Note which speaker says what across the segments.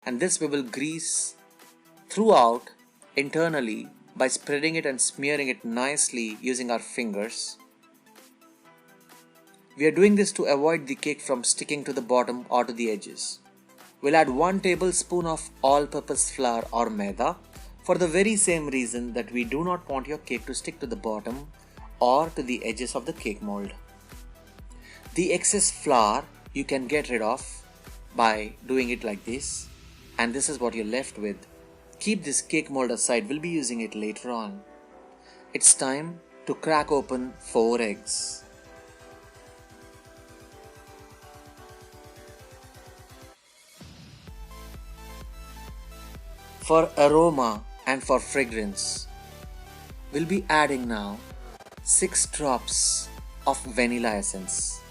Speaker 1: And this we will grease throughout internally by spreading it and smearing it nicely using our fingers. We are doing this to avoid the cake from sticking to the bottom or to the edges. We'll add 1 tablespoon of all-purpose flour or maida for the very same reason that we do not want your cake to stick to the bottom or to the edges of the cake mold. The excess flour you can get rid of by doing it like this, and this is what you're left with. Keep this cake mold aside, we'll be using it later on. It's time to crack open 4 eggs. For aroma and for fragrance, we'll be adding now 6 drops of vanilla essence.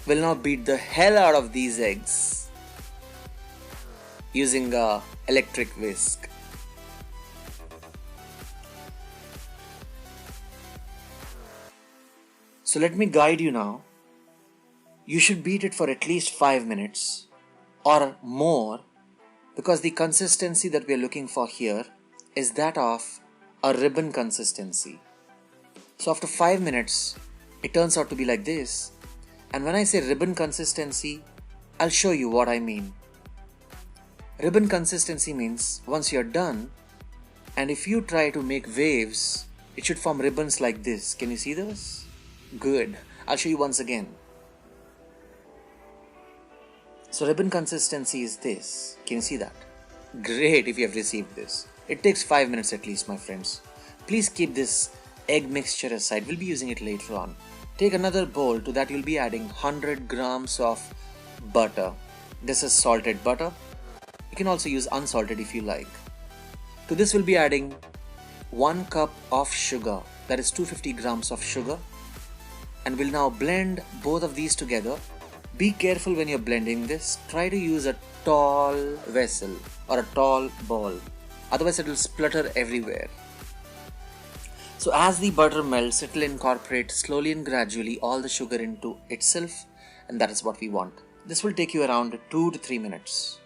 Speaker 1: We'll now beat the hell out of these eggs using a electric whisk. So let me guide you now. You should beat it for at least 5 minutes or more, because the consistency that we are looking for here is that of a ribbon consistency. So after 5 minutes, it turns out to be like this. And when I say ribbon consistency, I'll show you what I mean. Ribbon consistency means once you're done, and if you try to make waves, it should form ribbons like this. Can you see those? Good. I'll show you once again. So ribbon consistency is this. Can you see that? Great if you have received this. It takes 5 minutes at least, my friends. Please keep this egg mixture aside. We'll be using it later on. Take another bowl. To that you'll be adding 100 grams of butter. This is salted butter. You can also use unsalted if you like. To this we'll be adding 1 cup of sugar. That is 250 grams of sugar. And we'll now blend both of these together. Be careful when you're blending this. Try to use a tall vessel or a tall bowl. Otherwise it will splutter everywhere. So as the butter melts, it will incorporate slowly and gradually all the sugar into itself, and that is what we want. This will take you around 2 to 3 minutes.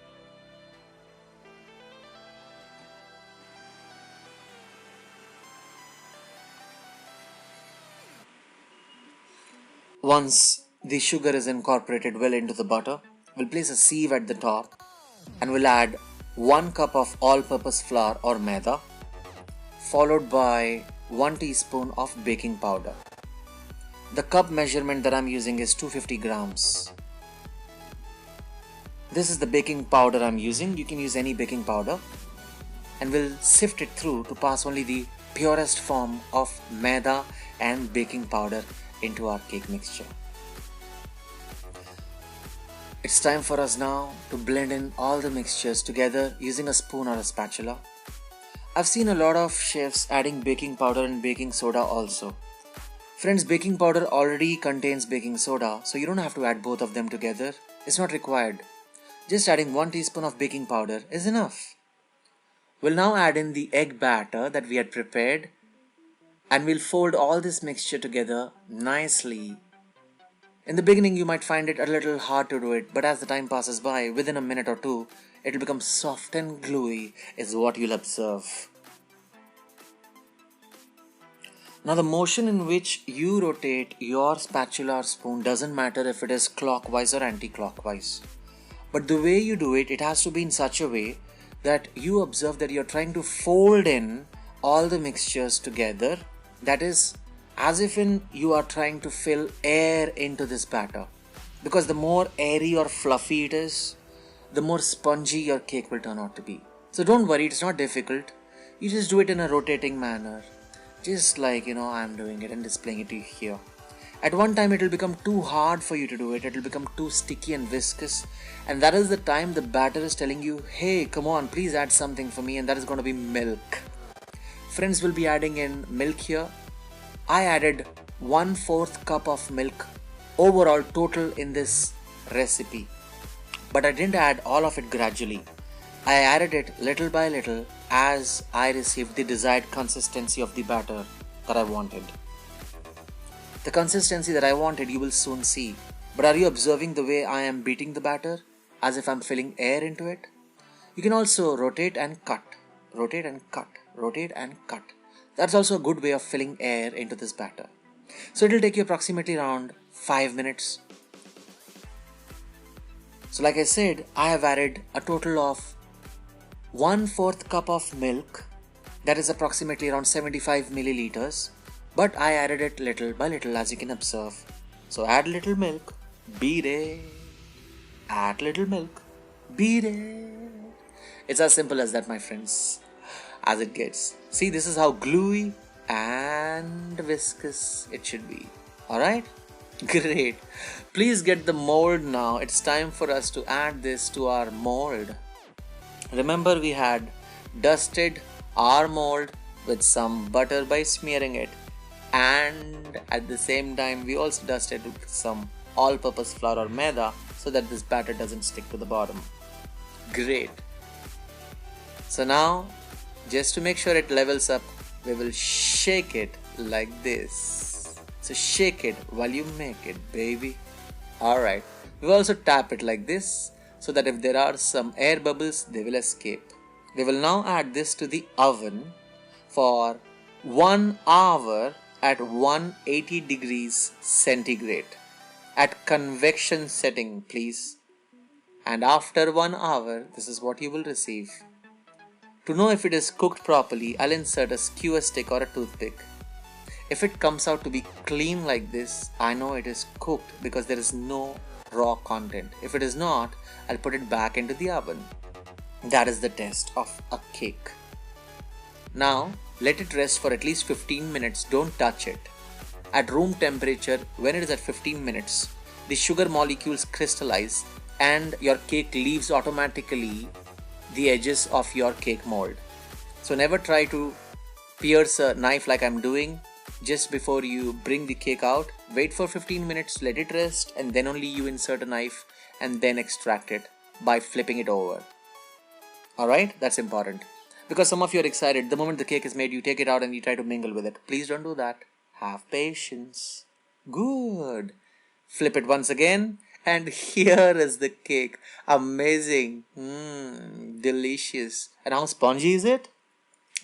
Speaker 1: Once the sugar is incorporated well into the butter, we'll place a sieve at the top and we'll add 1 cup of all-purpose flour or maida, followed by 1 teaspoon of baking powder. The cup measurement that I'm using is 250 grams. This is the baking powder I'm using. You can use any baking powder. And we'll sift it through to pass only the purest form of maida and baking powder into our cake mixture. It's time for us now to blend in all the mixtures together using a spoon or a spatula. I've seen a lot of chefs adding baking powder and baking soda also. Friends, baking powder already contains baking soda, so you don't have to add both of them together. It's not required. Just adding 1 teaspoon of baking powder is enough. We'll now add in the egg batter that we had prepared, and we'll fold all this mixture together nicely. In the beginning you might find it a little hard to do it, but as the time passes by, within a minute or two, it'll become soft and gluey is what you'll observe. Now the motion in which you rotate your spatula or spoon doesn't matter if it is clockwise or anti-clockwise. But the way you do it, it has to be in such a way that you observe that you're trying to fold in all the mixtures together. That is, as if you are trying to fill air into this batter. Because the more airy or fluffy it is, the more spongy your cake will turn out to be. So don't worry, it's not difficult. You just do it in a rotating manner. Just like, I'm doing it and displaying it here. At one time it will become too hard for you to do it. It will become too sticky and viscous. And that is the time the batter is telling you, hey, come on, please add something for me. And that is going to be milk. Friends, will be adding in milk here. I added 1/4 cup of milk overall total in this recipe. But I didn't add all of it gradually. I added it little by little as I received the desired consistency of the batter that I wanted. The consistency that I wanted you will soon see. But are you observing the way I am beating the batter as if I'm filling air into it? You can also rotate and cut, rotate and cut, rotate and cut. That's also a good way of filling air into this batter. So it will take you approximately around 5 minutes. So like I said, I have added a total of 1/4 cup of milk, that is approximately around 75 milliliters, but I added it little by little as you can observe. So add little milk, beat it, add little milk, beat it. It's as simple as that, my friends, as it gets. See, this is how gluey and viscous it should be. Alright? Great. Please get the mold now. It's time for us to add this to our mold. Remember, we had dusted our mold with some butter by smearing it, and at the same time we also dusted with some all-purpose flour or maida so that this batter doesn't stick to the bottom. Great. So now, just to make sure it levels up, we will shake it like this. So shake it while you make it, baby. Alright, we will also tap it like this so that if there are some air bubbles, they will escape. We will now add this to the oven for 1 hour at 180 degrees centigrade. At convection setting, please. And after 1 hour, this is what you will receive. To know if it is cooked properly, I'll insert a skewer stick or a toothpick. If it comes out to be clean like this, I know it is cooked because there is no raw content. If it is not, I'll put it back into the oven. That is the test of a cake. Now, let it rest for at least 15 minutes. Don't touch it. At room temperature, when it is at 15 minutes, the sugar molecules crystallize and your cake leaves automatically the edges of your cake mold. So never try to pierce a knife like I'm doing. Just before you bring the cake out, wait for 15 minutes, let it rest, and then only you insert a knife and then extract it by flipping it over. Alright, that's important. Because some of you are excited, the moment the cake is made, you take it out and you try to mingle with it. Please don't do that. Have patience. Good. Flip it once again. And here is the cake. Amazing. Delicious. And how spongy is it?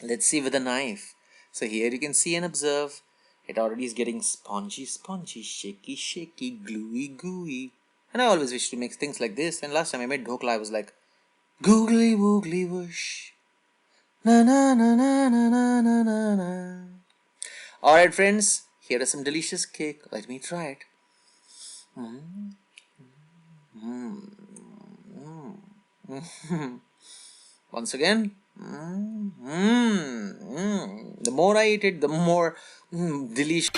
Speaker 1: Let's see with a knife. So here you can see and observe. It already is getting spongy, shaky, shaky, gluey, gooey. And I always wish to make things like this. And last time I made dhokla, I was like, googly woogly whoosh. Na na na na na na na na na. Alright friends, here is some delicious cake. Let me try it. Once again. The more I eat it, the more delicious.